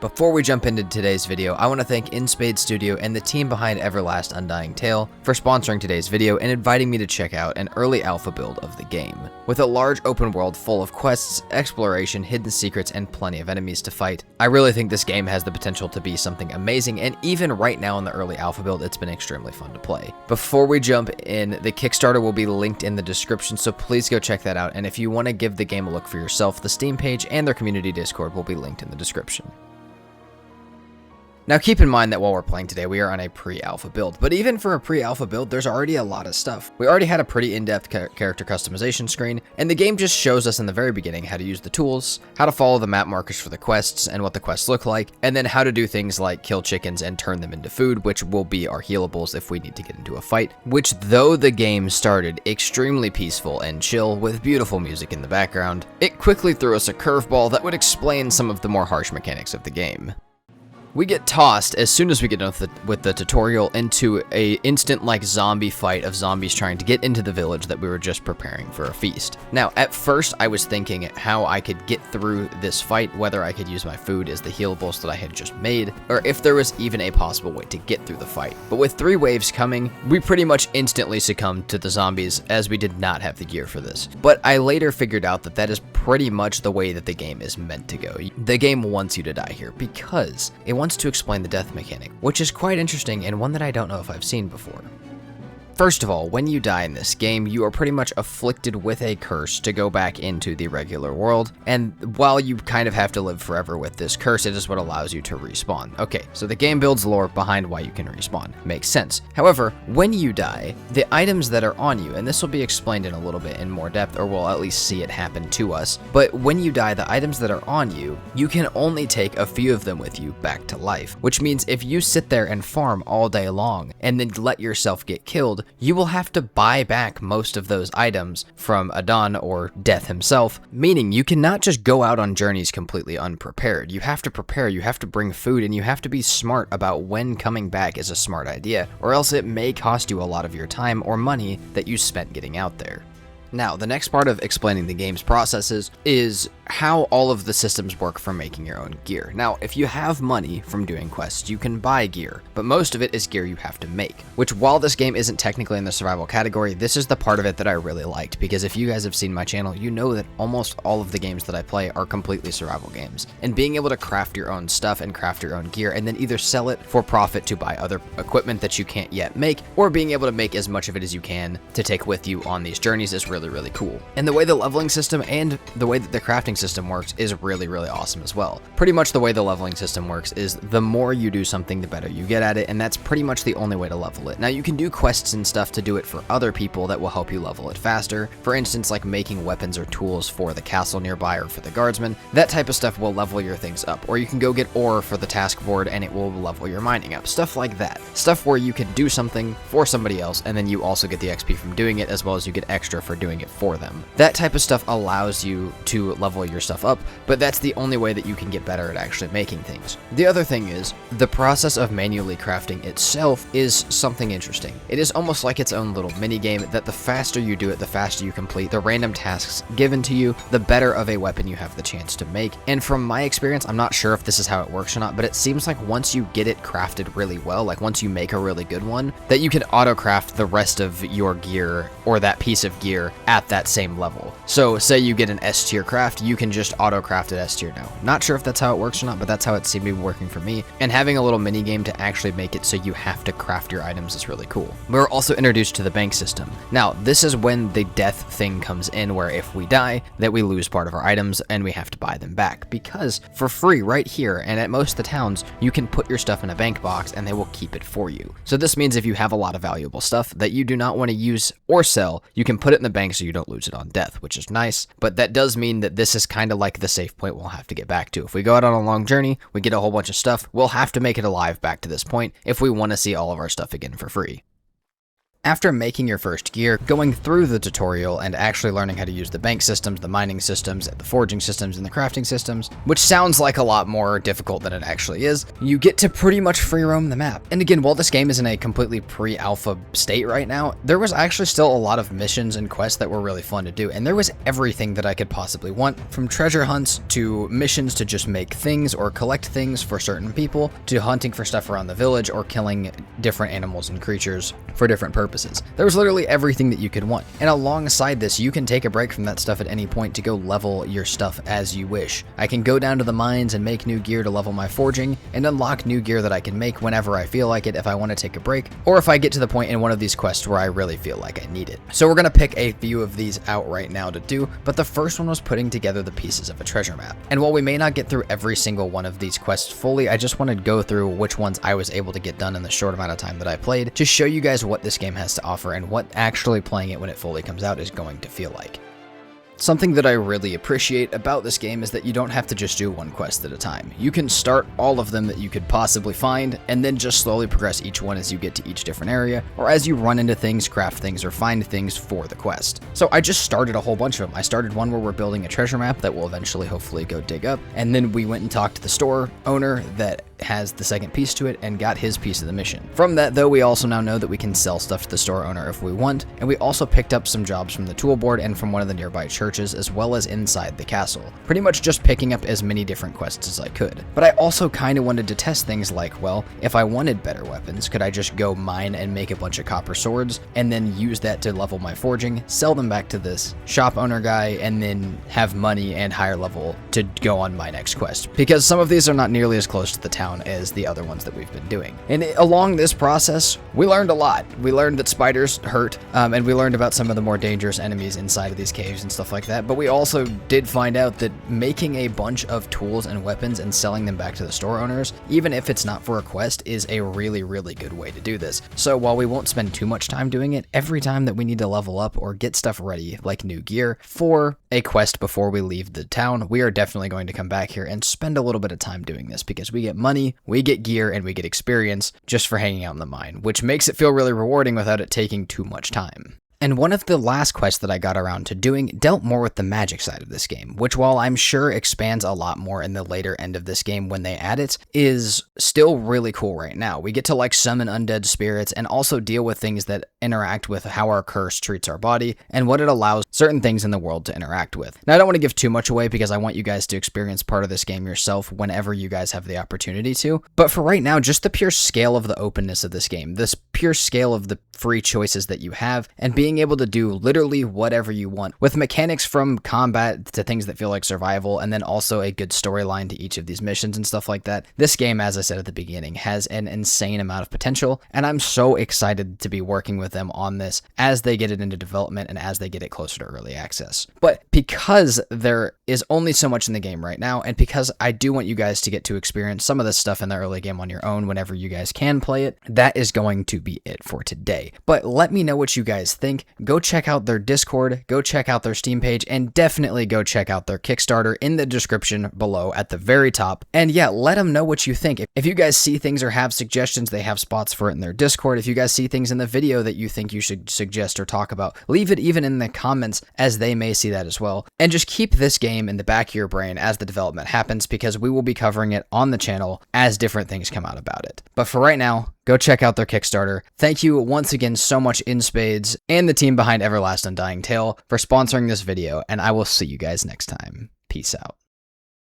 Before we jump into today's video, I want to thank InSpade Studio and the team behind Everlast Undying for sponsoring today's video and inviting me to check out an early alpha build of the game. With a large open world full of quests, exploration, hidden secrets, and plenty of enemies to fight, I really think this game has the potential to be something amazing, and even right now in the early alpha build, it's been extremely fun to play. Before we jump in, the Kickstarter will be linked in the description, so please go check that out, and if you want to give the game a look for yourself, the Steam page and their community Discord will be linked in the description. Now keep in mind that while we're playing today, we are on a pre-alpha build, but even for a pre-alpha build, there's already a lot of stuff. We already had a pretty in-depth character customization screen, and the game just shows us in the very beginning how to use the tools, how to follow the map markers for the quests and what the quests look like, and then how to do things like kill chickens and turn them into food, which will be our healables if we need to get into a fight, which though the game started extremely peaceful and chill with beautiful music in the background, it quickly threw us a curveball that would explain some of the more harsh mechanics of the game. We get tossed as soon as we get done with the tutorial into a instant like zombie fight of zombies trying to get into the village that we were just preparing for a feast. Now at first I was thinking how I could get through this fight, whether I could use my food as the healables that I had just made, or if there was even a possible way to get through the fight. But with 3 waves coming, we pretty much instantly succumbed to the zombies as we did not have the gear for this. But I later figured out that that is pretty much the way that the game is meant to go. The game wants you to die here because it wants to explain the death mechanic, which is quite interesting and one that I don't know if I've seen before. First of all, when you die in this game, you are pretty much afflicted with a curse to go back into the regular world, and while you kind of have to live forever with this curse, it is what allows you to respawn. Okay, so the game builds lore behind why you can respawn. Makes sense. However, when you die, the items that are on you, and this will be explained in a little bit in more depth, or we'll at least see it happen to us, but when you die, the items that are on you, you can only take a few of them with you back to life, which means if you sit there and farm all day long, and then let yourself get killed, you will have to buy back most of those items from Adon or Death himself, meaning you cannot just go out on journeys completely unprepared. You have to prepare, you have to bring food, and you have to be smart about when coming back is a smart idea, or else it may cost you a lot of your time or money that you spent getting out there. Now, the next part of explaining the game's processes is how all of the systems work for making your own gear. Now, if you have money from doing quests, you can buy gear, but most of it is gear you have to make, which while this game isn't technically in the survival category, this is the part of it that I really liked, because if you guys have seen my channel, you know that almost all of the games that I play are completely survival games, and being able to craft your own stuff and craft your own gear, and then either sell it for profit to buy other equipment that you can't yet make, or being able to make as much of it as you can to take with you on these journeys is really cool. And the way the leveling system and the way that the crafting system works is really awesome as well. Pretty much the way the leveling system works is the more you do something, the better you get at it, and that's pretty much the only way to level it. Now, you can do quests and stuff to do it for other people that will help you level it faster. For instance, like making weapons or tools for the castle nearby or for the guardsmen. That type of stuff will level your things up. Or you can go get ore for the task board and it will level your mining up. Stuff like that. Stuff where you can do something for somebody else and then you also get the XP from doing it, as well as you get extra for doing it for them. That type of stuff allows you to level your stuff up, but that's the only way that you can get better at actually making things. The other thing is, the process of manually crafting itself is something interesting. It is almost like its own little mini game that the faster you do it, the faster you complete the random tasks given to you, the better of a weapon you have the chance to make. And from my experience, I'm not sure if this is how it works or not, but it seems like once you get it crafted really well, like once you make a really good one, that you can auto-craft the rest of your gear or that piece of gear at that same level. So say you get an S tier craft, you can just auto-craft it S tier now. Not sure if that's how it works or not, but that's how it seemed to be working for me. And having a little mini game to actually make it so you have to craft your items is really cool. We're also introduced to the bank system. Now, this is when the death thing comes in, where if we die, that we lose part of our items and we have to buy them back. Because for free right here and at most of the towns, you can put your stuff in a bank box and they will keep it for you. So this means if you have a lot of valuable stuff that you do not want to use or sell, you can put it in the bank so you don't lose it on death, which is nice. But that does mean that this is kind of like the safe point we'll have to get back to. If we go out on a long journey, we get a whole bunch of stuff, we'll have to make it alive back to this point if we want to see all of our stuff again for free. After making your first gear, going through the tutorial, and actually learning how to use the bank systems, the mining systems, the forging systems, and the crafting systems, which sounds like a lot more difficult than it actually is, you get to pretty much free roam the map. And again, while this game is in a completely pre-alpha state right now, there was actually still a lot of missions and quests that were really fun to do, and there was everything that I could possibly want, from treasure hunts to missions to just make things or collect things for certain people, to hunting for stuff around the village or killing different animals and creatures for different purposes. There was literally everything that you could want. And alongside this, you can take a break from that stuff at any point to go level your stuff as you wish. I can go down to the mines and make new gear to level my forging and unlock new gear that I can make whenever I feel like it if I want to take a break, or if I get to the point in one of these quests where I really feel like I need it. So we're going to pick a few of these out right now to do, but the first one was putting together the pieces of a treasure map. And while we may not get through every single one of these quests fully, I just wanted to go through which ones I was able to get done in the short amount of time that I played to show you guys what this game has to offer and what actually playing it when it fully comes out is going to feel like. Something that I really appreciate about this game is that you don't have to just do one quest at a time. You can start all of them that you could possibly find, and then just slowly progress each one as you get to each different area, or as you run into things, craft things, or find things for the quest. So I just started a whole bunch of them. I started one where we're building a treasure map that we'll eventually hopefully go dig up, and then we went and talked to the store owner that has the second piece to it and got his piece of the mission. From that though, we also now know that we can sell stuff to the store owner if we want, and we also picked up some jobs from the tool board and from one of the nearby churches, as well as inside the castle. Pretty much just picking up as many different quests as I could. But I also kind of wanted to test things like, well, if I wanted better weapons, could I just go mine and make a bunch of copper swords and then use that to level my forging, sell them back to this shop owner guy, and then have money and higher level to go on my next quest? Because some of these are not nearly as close to the town as the other ones that we've been doing. And along this process, we learned a lot. We learned that spiders hurt, and we learned about some of the more dangerous enemies inside of these caves and stuff like that, but we also did find out that making a bunch of tools and weapons and selling them back to the store owners, even if it's not for a quest, is a really, really good way to do this. So while we won't spend too much time doing it, every time that we need to level up or get stuff ready, like new gear, for a quest before we leave the town, we are definitely going to come back here and spend a little bit of time doing this, because we get money, we get gear, and we get experience just for hanging out in the mine, which makes it feel really rewarding without it taking too much time. And one of the last quests that I got around to doing dealt more with the magic side of this game, which, while I'm sure expands a lot more in the later end of this game when they add it, is still really cool right now. We get to like summon undead spirits and also deal with things that interact with how our curse treats our body and what it allows certain things in the world to interact with. Now, I don't want to give too much away because I want you guys to experience part of this game yourself whenever you guys have the opportunity to. But for right now, just the pure scale of the openness of this game, this pure scale of the free choices that you have, and being able to do literally whatever you want, with mechanics from combat to things that feel like survival, and then also a good storyline to each of these missions and stuff like that. This game, as I said at the beginning, has an insane amount of potential, and I'm so excited to be working with them on this as they get it into development and as they get it closer to early access. But because there is only so much in the game right now, and because I do want you guys to get to experience some of this stuff in the early game on your own whenever you guys can play it, that is going to be it for today. But let me know what you guys think. Go check out their Discord, go check out their Steam page, and definitely go check out their Kickstarter in the description below at the very top. And yeah, let them know what you think. If you guys see things or have suggestions, they have spots for it in their Discord. If you guys see things in the video that you think you should suggest or talk about, leave it even in the comments, as they may see that as well. And just keep this game in the back of your brain as the development happens, because we will be covering it on the channel as different things come out about it. But for right now, go check out their Kickstarter. Thank you once again so much, In Spades and the team behind Everlast Undying for sponsoring this video, and I will see you guys next time. Peace out.